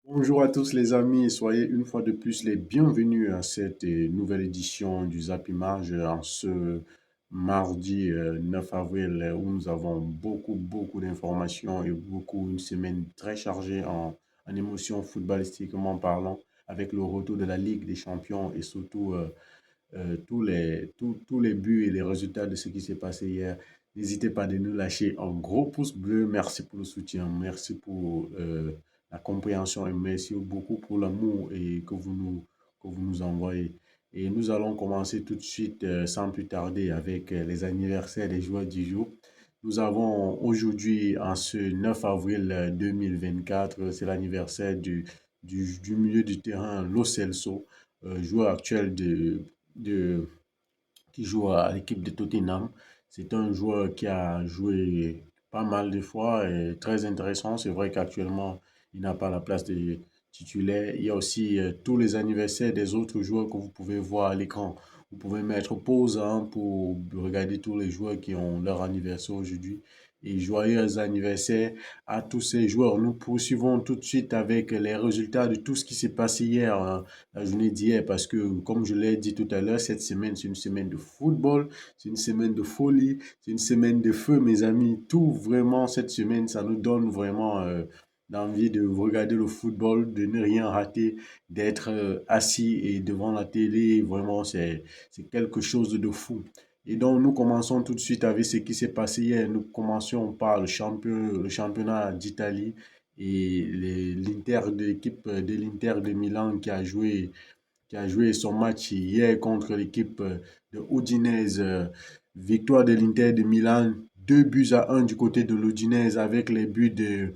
Bonjour à tous les amis, soyez une fois de plus les bienvenus à cette nouvelle édition du Zapimage en ce mardi 9 avril où nous avons beaucoup d'informations et une semaine très chargée en émotions footballistiquement parlant avec le retour de la Ligue des Champions et surtout tous les buts et les résultats de ce qui s'est passé hier. N'hésitez pas de nous lâcher un gros pouce bleu. Merci pour le soutien, merci pour la compréhension et merci beaucoup pour l'amour et que vous nous envoyez. Et nous allons commencer tout de suite sans plus tarder avec les anniversaires des joueurs du jour. Nous avons aujourd'hui, en ce 9 avril 2024, c'est l'anniversaire du milieu du terrain Lo Celso, joueur actuel de, qui joue à l'équipe de Tottenham. C'est un joueur qui a joué pas mal de fois et très intéressant. C'est vrai qu'actuellement, il n'a pas la place de titulaire. Il y a aussi tous les anniversaires des autres joueurs que vous pouvez voir à l'écran. Vous pouvez mettre pause pour regarder tous les joueurs qui ont leur anniversaire aujourd'hui. Et joyeux anniversaire à tous ces joueurs. Nous poursuivons tout de suite avec les résultats de tout ce qui s'est passé hier, la journée d'hier, parce que, comme je l'ai dit tout à l'heure, cette semaine, c'est une semaine de football, c'est une semaine de folie, c'est une semaine de feu, mes amis. Tout vraiment, cette semaine, ça nous donne vraiment l'envie de regarder le football, de ne rien rater, d'être assis et devant la télé. Vraiment, c'est quelque chose de fou. Et donc, nous commençons tout de suite avec ce qui s'est passé hier. Nous commencions par le championnat d'Italie et l'Inter de l'équipe de l'Inter de Milan qui a joué son match hier contre l'équipe de Udinese. Victoire de l'Inter de Milan, 2 buts à 1 du côté de l'Udinese avec les buts de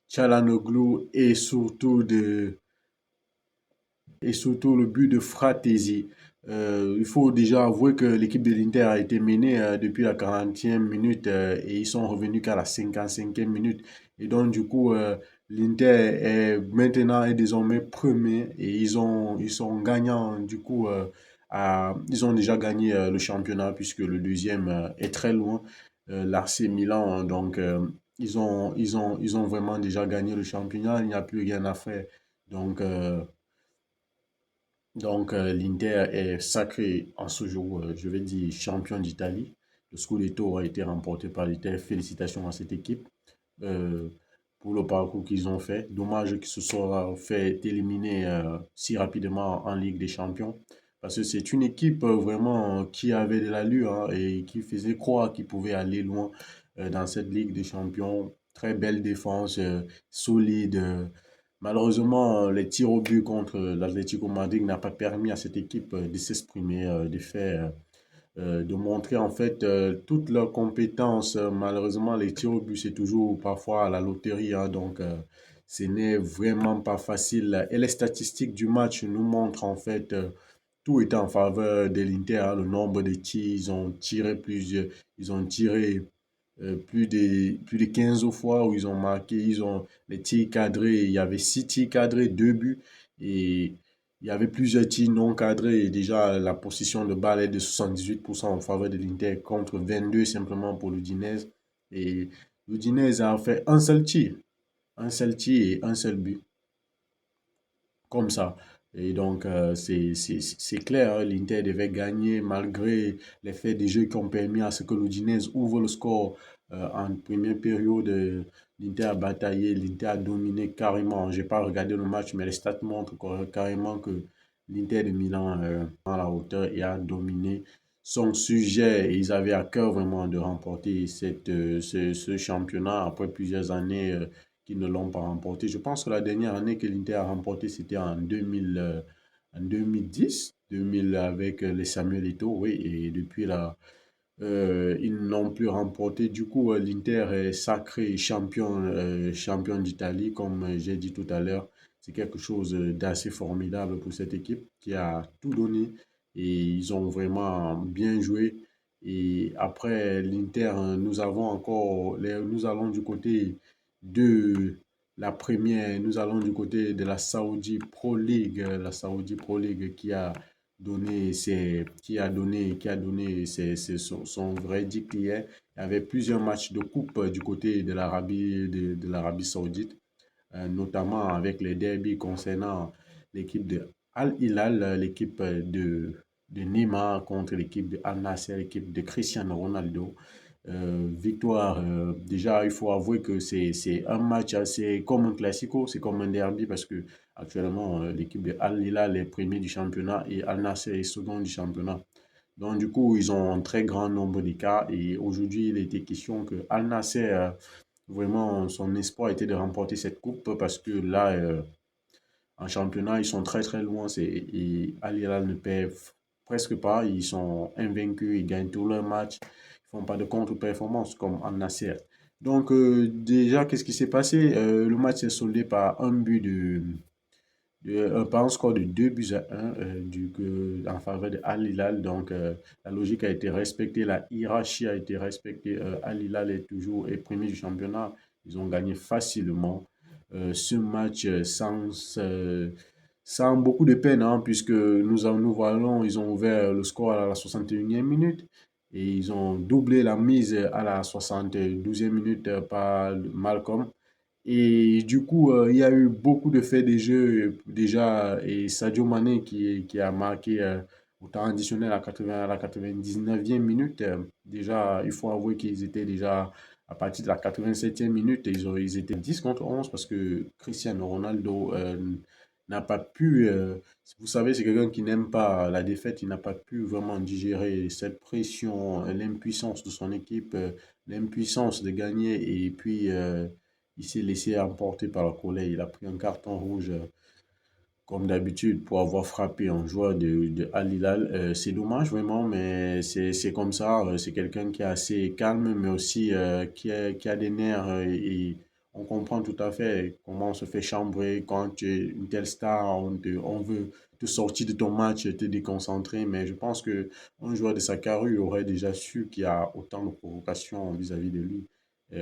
Çalhanoğlu et surtout le but de Fratesi. Il faut déjà avouer que l'équipe de l'Inter a été menée depuis la 40e minute et ils sont revenus qu'à la 55e minute. Et donc, du coup, l'Inter est maintenant est désormais premier et ils sont gagnants. Du coup, ils ont déjà gagné le championnat puisque le deuxième est très loin, l'AC Milan. Donc, ils ont vraiment déjà gagné le championnat. Il n'y a plus rien à faire. Donc, l'Inter est sacré en ce jour, je vais dire, champion d'Italie. Le Scudetto a été remporté par l'Inter. Félicitations à cette équipe euh, pour le parcours qu'ils ont fait. Dommage qu'ils se soient fait éliminer si rapidement en Ligue des Champions. Parce que c'est une équipe vraiment qui avait de l'allure et qui faisait croire qu'ils pouvaient aller loin dans cette Ligue des Champions. Très belle défense, solide. Malheureusement, les tirs au but contre l'Atlético Madrid n'a pas permis à cette équipe de s'exprimer, de montrer en fait toutes leurs compétences. Malheureusement, les tirs au but, c'est toujours parfois à la loterie, donc ce n'est vraiment pas facile. Et les statistiques du match nous montrent en fait tout est en faveur de l'Inter, le nombre de tirs, ils ont tiré plus de 15 fois où ils ont marqué, ils ont les tirs cadrés, il y avait 6 tirs cadrés, 2 buts, et il y avait plusieurs tirs non cadrés, et déjà la position de balle est de 78% en faveur de l'Inter contre 22 simplement pour l'Udinese, et l'Udinese a fait un seul tir et un seul but comme ça. Et donc, c'est clair, hein, l'Inter devait gagner malgré les faits des jeux qui ont permis à ce que l'Udinese ouvre le score en première période. L'Inter a bataillé, l'Inter a dominé carrément. Je n'ai pas regardé le match, mais les stats montrent carrément que l'Inter de Milan à la hauteur et a dominé son sujet. Et ils avaient à cœur vraiment de remporter ce championnat après plusieurs années qui ne l'ont pas remporté. Je pense que la dernière année que l'Inter a remporté, c'était en 2010, 2000 avec les Samuel Eto'o, oui, et depuis là, ils n'ont plus remporté. Du coup, l'Inter est sacré champion d'Italie, comme j'ai dit tout à l'heure. C'est quelque chose d'assez formidable pour cette équipe qui a tout donné et ils ont vraiment bien joué. Et après l'Inter, nous allons du côté de la première, nous allons du côté de la Saudi Pro League, la Saudi Pro League qui a donné son verdict hier. Il y avait plusieurs matchs de coupe du côté de l'Arabie Saoudite. notamment avec les derbies concernant l'équipe de Al Hilal, l'équipe de Neymar contre l'équipe de Al Nassr, l'équipe de Cristiano Ronaldo. Victoire, déjà, il faut avouer que c'est un match assez comme un classico, c'est comme un derby parce que actuellement, l'équipe de Al Hilal est premier du championnat et Al Nassr est second du championnat. Donc, du coup, ils ont un très grand nombre d'écarts et aujourd'hui, il était question que Al Nassr, vraiment, son espoir était de remporter cette coupe parce que là, en championnat, ils sont très très loin. Et Al Hilal ne perd presque pas. Ils sont invaincus, ils gagnent tous leurs matchs. Ils font pas de contre-performance comme Al Nassr. Donc déjà, qu'est-ce qui s'est passé? Le match s'est soldé par un but par un score de 2 buts à 1 en faveur de Al Hilal. Donc la logique a été respectée, la hiérarchie a été respectée. Al Hilal est premier du championnat. Ils ont gagné facilement ce match sans beaucoup de peine, hein, puisque nous voyons, ils ont ouvert le score à la 61e minute et ils ont doublé la mise à la 72e minute par Malcolm. Et du coup, il y a eu beaucoup de faits de jeu déjà et Sadio Mané qui a marqué au temps additionnel à la 99e minute. Déjà, il faut avouer qu'ils étaient déjà à partir de la 87e minute, ils étaient 10 contre 11 parce que Cristiano Ronaldo n'a pas pu, vous savez, c'est quelqu'un qui n'aime pas la défaite, il n'a pas pu vraiment digérer cette pression, l'impuissance de son équipe, l'impuissance de gagner et puis il s'est laissé emporter par la colère. Il a pris un carton rouge comme d'habitude pour avoir frappé un joueur de Al Hilal. C'est dommage vraiment, mais c'est comme ça. C'est quelqu'un qui est assez calme, mais aussi qui a des nerfs et on comprend tout à fait comment on se fait chambrer quand tu es une telle star. On veut te sortir de ton match, te déconcentrer, mais je pense que un joueur de sa carrure aurait déjà su qu'il y a autant de provocations vis-à-vis de lui.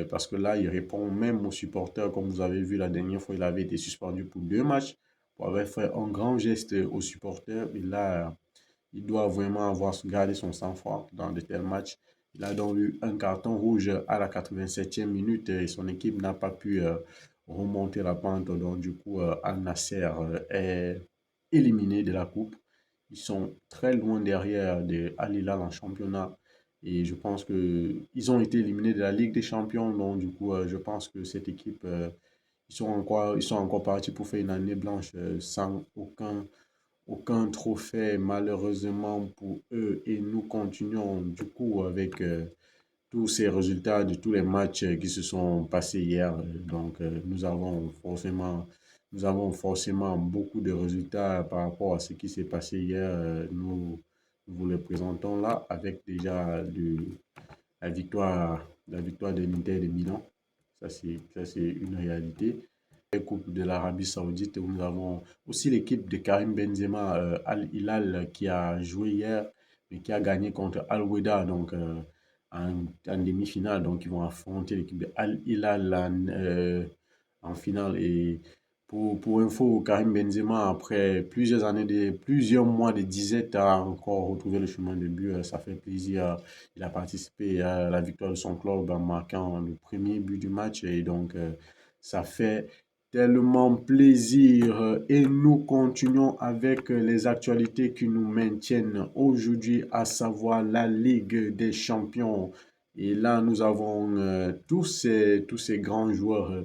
Parce que là, il répond même aux supporters, comme vous avez vu la dernière fois, il avait été suspendu pour 2 matchs pour avoir fait un grand geste aux supporters. Et là, il doit vraiment avoir gardé son sang-froid dans de tels matchs. Il a donc eu un carton rouge à la 87e minute et son équipe n'a pas pu remonter la pente. Donc, du coup, Al Nasser est éliminé de la coupe. Ils sont très loin derrière de Al Hilal en championnat. Et je pense qu'ils ont été éliminés de la Ligue des Champions. Donc, du coup, je pense que cette équipe, ils sont encore partis pour faire une année blanche sans aucun trophée, malheureusement pour eux. Et nous continuons du coup avec tous ces résultats de tous les matchs qui se sont passés hier. Donc, nous avons forcément beaucoup de résultats par rapport à ce qui s'est passé hier. Nous vous les présentons là avec déjà la victoire de l'Inter de Milan. Ça, c'est une réalité. Coupe de l'Arabie Saoudite où nous avons aussi l'équipe de Karim Benzema Al Hilal qui a joué hier mais qui a gagné contre Al Weda donc en demi-finale. Donc ils vont affronter l'équipe de Al Hilal en finale. Et pour info, Karim Benzema, après plusieurs mois de disette, a encore retrouvé le chemin de but. Ça fait plaisir. Il a participé à la victoire de son club en marquant le premier but du match. Et donc, ça fait tellement plaisir. Et nous continuons avec les actualités qui nous maintiennent aujourd'hui, à savoir la Ligue des Champions. Et là, nous avons tous ces grands joueurs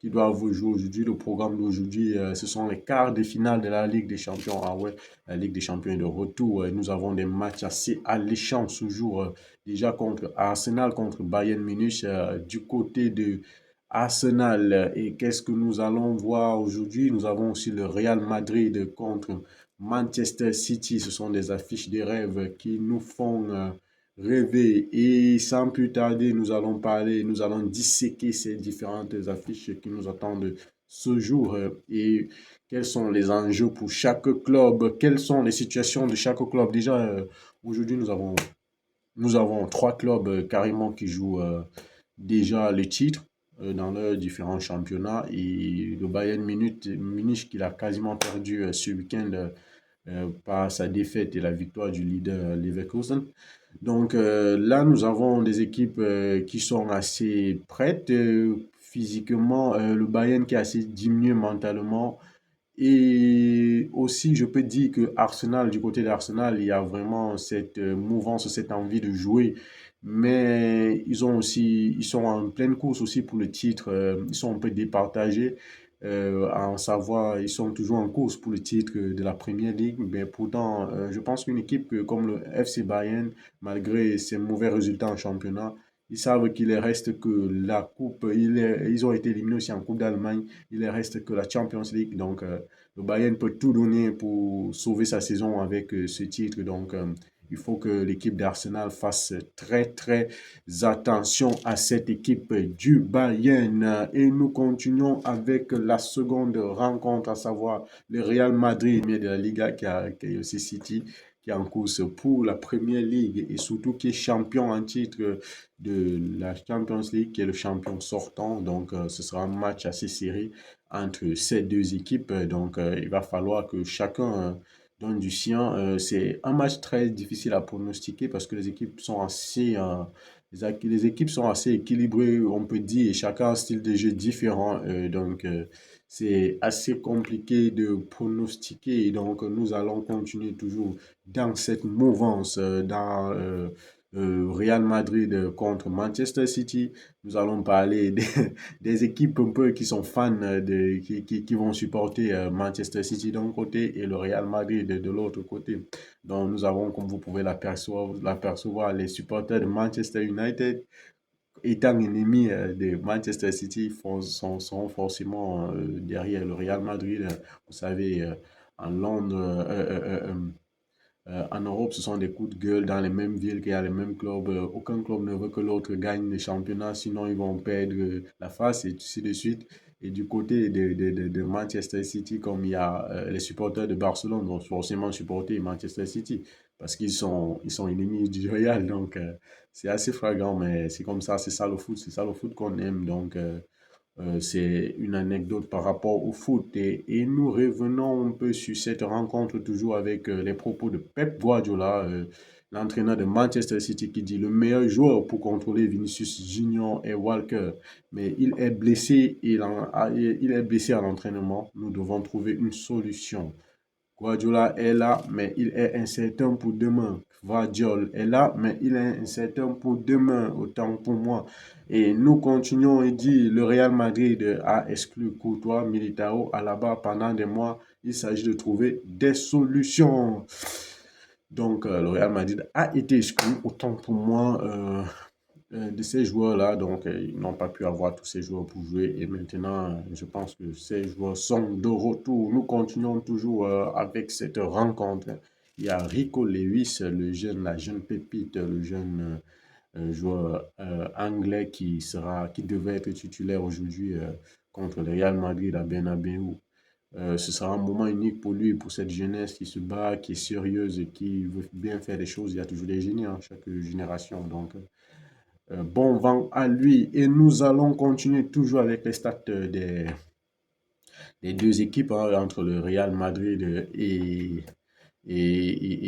qui doivent jouer aujourd'hui. Le programme d'aujourd'hui, ce sont les quarts de finale de la Ligue des Champions. Ah ouais, la Ligue des Champions est de retour. Nous avons des matchs assez alléchants ce jour. Déjà contre Arsenal, contre Bayern Munich, du côté de Arsenal. Et qu'est-ce que nous allons voir aujourd'hui? Nous avons aussi le Real Madrid contre Manchester City. Ce sont des affiches de rêve qui nous font rêver. Et sans plus tarder, nous allons disséquer ces différentes affiches qui nous attendent ce jour et quels sont les enjeux pour chaque club, quelles sont les situations de chaque club. Déjà, aujourd'hui, nous avons 3 clubs carrément qui jouent déjà le titre dans leurs différents championnats et le Bayern Munich qui a quasiment perdu ce week-end par sa défaite et la victoire du leader Leverkusen. Donc là, nous avons des équipes qui sont assez prêtes physiquement, le Bayern qui est assez diminué mentalement. Et aussi, je peux dire que Arsenal, du côté d'Arsenal, il y a vraiment cette mouvance, cette envie de jouer. Mais ils sont en pleine course aussi pour le titre. Ils sont un peu départagés. En savoir, ils sont toujours en course pour le titre de la Première Ligue. Mais pourtant, je pense qu'une équipe comme le FC Bayern, malgré ses mauvais résultats en championnat, ils savent qu'il ne reste que la coupe. Ils ont été éliminés aussi en Coupe d'Allemagne. Il ne reste que la Champions League. Donc, le Bayern peut tout donner pour sauver sa saison avec ce titre. Donc, il faut que l'équipe d'Arsenal fasse très, très attention à cette équipe du Bayern. Et nous continuons avec la seconde rencontre, à savoir le Real Madrid de la Liga qui est aussi City, qui est en course pour la Première Ligue et surtout qui est champion en titre de la Champions League, qui est le champion sortant. Donc, ce sera un match assez serré entre ces deux équipes. Donc, il va falloir que chacun donne du sien. C'est un match très difficile à pronostiquer parce que les équipes sont assez équilibrées, on peut dire, et chacun a un style de jeu différent. Donc, c'est assez compliqué de pronostiquer. Et donc, nous allons continuer toujours dans cette mouvance, Real Madrid contre Manchester City. Nous allons parler des équipes un peu qui sont fans qui vont supporter Manchester City d'un côté et le Real Madrid de l'autre côté. Donc, nous avons, comme vous pouvez l'apercevoir, les supporters de Manchester United étant ennemis de Manchester City seront forcément derrière le Real Madrid. Vous savez, en Londres, en Europe, ce sont des coups de gueule dans les mêmes villes qu'il y a les mêmes clubs. Aucun club ne veut que l'autre gagne le championnat, sinon ils vont perdre la face et ainsi de suite. Et du côté de Manchester City, comme il y a les supporters de Barcelone vont forcément supporter Manchester City parce ils sont ennemis du Real. Donc, c'est assez flagrant, mais c'est comme ça, c'est ça le foot qu'on aime. Donc, c'est une anecdote par rapport au foot. Et nous revenons un peu sur cette rencontre toujours avec les propos de Pep Guardiola, l'entraîneur de Manchester City, qui dit le meilleur joueur pour contrôler Vinicius Junior est Walker. Mais il est blessé, il est blessé à l'entraînement. Nous devons trouver une solution. Guardiola est là, mais il est incertain pour demain. Guardiola est là, mais il est incertain pour demain, autant pour moi. Et nous continuons et dit, le Real Madrid a exclu Courtois, Militao, Alaba pendant des mois. Il s'agit de trouver des solutions. Donc, le Real Madrid a été exclu, autant pour moi. De ces joueurs-là, donc ils n'ont pas pu avoir tous ces joueurs pour jouer. Et maintenant, je pense que ces joueurs sont de retour. Nous continuons toujours avec cette rencontre. Il y a Rico Lewis, la jeune pépite, le jeune joueur anglais qui devait être titulaire aujourd'hui contre le Real Madrid à Bernabeu. Ce sera un moment unique pour lui, pour cette jeunesse qui se bat, qui est sérieuse et qui veut bien faire des choses. Il y a toujours des génies, hein, chaque génération. Donc, bon vent à lui. Et nous allons continuer toujours avec les stats des deux équipes hein, entre le Real Madrid et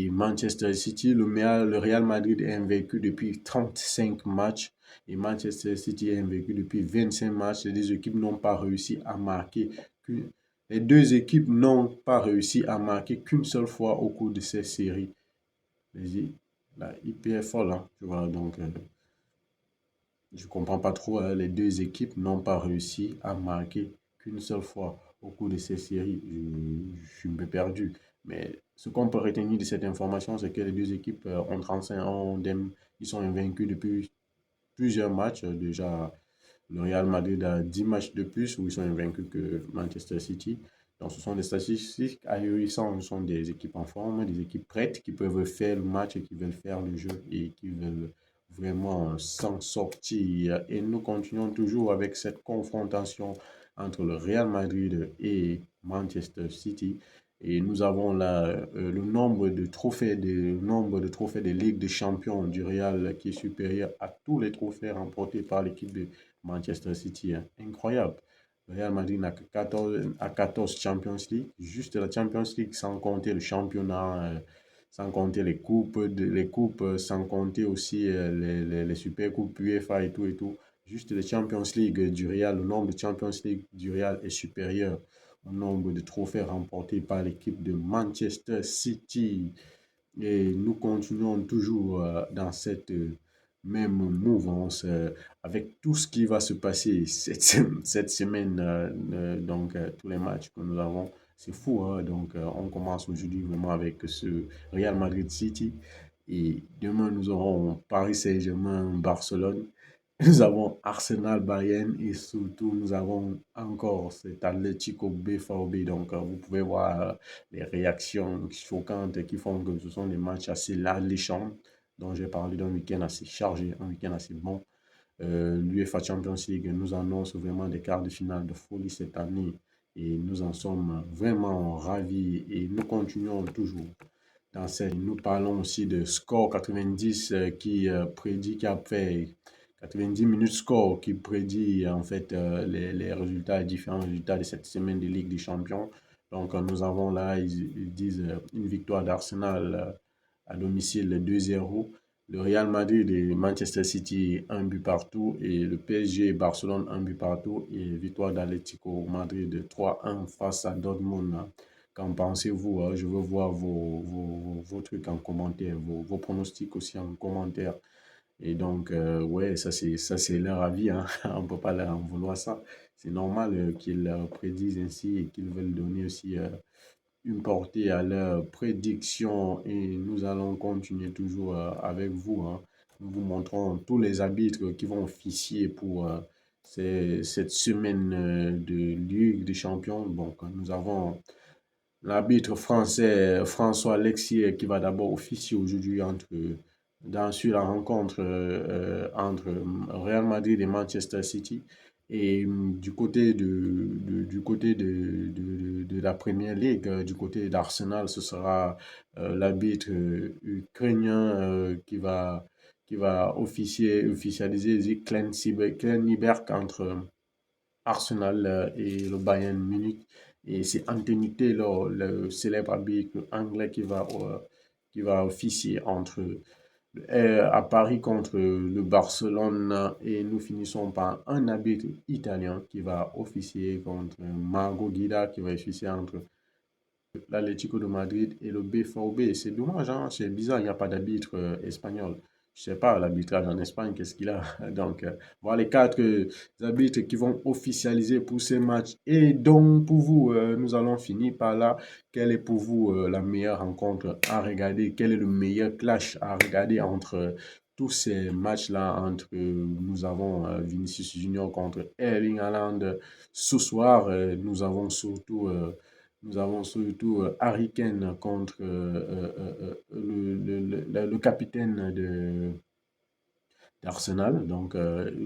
Manchester City. Le Real Madrid est invaincu depuis 35 matchs et Manchester City est invaincu depuis 25 matchs. Les deux équipes n'ont pas réussi à marquer qu'une seule fois au cours de ces séries. La IP est folle, hein, tu vois, donc je comprends pas trop. Hein. Les deux équipes n'ont pas réussi à marquer qu'une seule fois au cours de ces séries. Je suis un peu perdu. Mais ce qu'on peut retenir de cette information, c'est que les deux équipes ont 35 ans, ils sont invaincus depuis plusieurs matchs. Déjà, le Real Madrid a 10 matchs de plus où ils sont invaincus que Manchester City. Donc, ce sont des statistiques ahurissantes. Ce sont des équipes en forme, des équipes prêtes qui peuvent faire le match et qui veulent faire le jeu et qui veulent vraiment s'en sortir. Et nous continuons toujours avec cette confrontation entre le Real Madrid et Manchester City. Et nous avons là le nombre de trophées de Ligue des Champions du Real qui est supérieur à tous les trophées remportés par l'équipe de Manchester City. Hein. Incroyable. Le Real Madrid n'a que 14 Champions League, juste la Champions League sans compter le championnat, sans compter les coupes, sans compter aussi les super coupes UEFA et tout et tout. Juste les Champions League du Real, le nombre de Champions League du Real est supérieur au nombre de trophées remportés par l'équipe de Manchester City. Et nous continuons toujours dans cette même mouvance avec tout ce qui va se passer cette semaine. Tous les matchs que nous avons, c'est fou, hein. On commence aujourd'hui vraiment avec ce Real Madrid City. Et demain, nous aurons Paris Saint-Germain, Barcelone. Nous avons Arsenal, Bayern et surtout nous avons encore cet Atlético BVB. Vous pouvez voir les réactions choquantes qui font que ce sont des matchs assez alléchants dont j'ai parlé d'un week-end assez chargé, un week-end assez bon. L'UEFA Champions League nous annonce vraiment des quarts de finale de folie cette année et nous en sommes vraiment ravis et nous continuons toujours dans cette. Nous parlons aussi de score 90 qui a fait 90 minutes score qui prédit en fait les résultats, les différents résultats de cette semaine de Ligue des Champions. Nous avons là, ils disent une victoire d'Arsenal à domicile 2-0. Le Real Madrid et Manchester City, un but partout. Et le PSG et Barcelone, un but partout. Et victoire d'Atlético Madrid 3-1 face à Dortmund. Qu'en pensez-vous? Je veux voir vos trucs en commentaire, vos pronostics aussi en commentaire. Et ouais, ça c'est leur avis, hein. On ne peut pas leur en vouloir ça. C'est normal qu'ils prédisent ainsi et qu'ils veulent donner aussi une portée à leurs prédictions. Et nous allons continuer toujours avec vous, hein. Nous vous montrons tous les arbitres qui vont officier pour cette semaine de Ligue des Champions. Nous avons l'arbitre français François Lexier qui va d'abord officier aujourd'hui sur la rencontre entre Real Madrid et Manchester City. Et du côté de la Première Ligue, du côté d'Arsenal, ce sera l'arbitre ukrainien qui va officialiser Glenn Seberg entre Arsenal et le Bayern Munich. Et c'est Anthony Taylor, le célèbre arbitre anglais, qui va officier à Paris contre le Barcelone. Et nous finissons par un arbitre italien qui va officier contre Margot Guida, qui va officier entre l'Atlético de Madrid et le BVB. C'est dommage, hein, c'est bizarre, il n'y a pas d'arbitre espagnol. Je sais pas, l'arbitrage en Espagne, qu'est-ce qu'il a? Voilà les quatre arbitres qui vont officialiser pour ces matchs. Et donc, pour vous, nous allons finir par là. Quelle est pour vous la meilleure rencontre à regarder? Quel est le meilleur clash à regarder entre tous ces matchs-là? Nous avons Vinicius Junior contre Erling Haaland. Ce soir, nous avons surtout Harry Kane contre le capitaine d'Arsenal.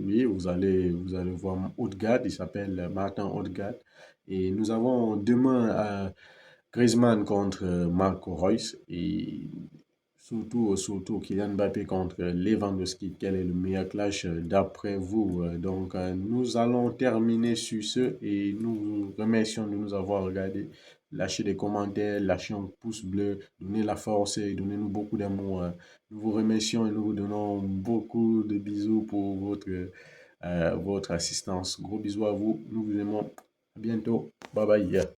Oui, vous allez voir Odegaard, il s'appelle Martin Odegaard. Et nous avons demain Griezmann contre Marco Reus. Et surtout Kylian Mbappé contre Lewandowski. Quel est le meilleur clash d'après vous? Nous allons terminer sur ce et nous vous remercions de nous avoir regardé. Lâchez des commentaires, lâchez un pouce bleu, donnez la force et donnez-nous beaucoup d'amour. Nous vous remercions et nous vous donnons beaucoup de bisous pour votre assistance. Gros bisous à vous. Nous vous aimons. À bientôt. Bye bye.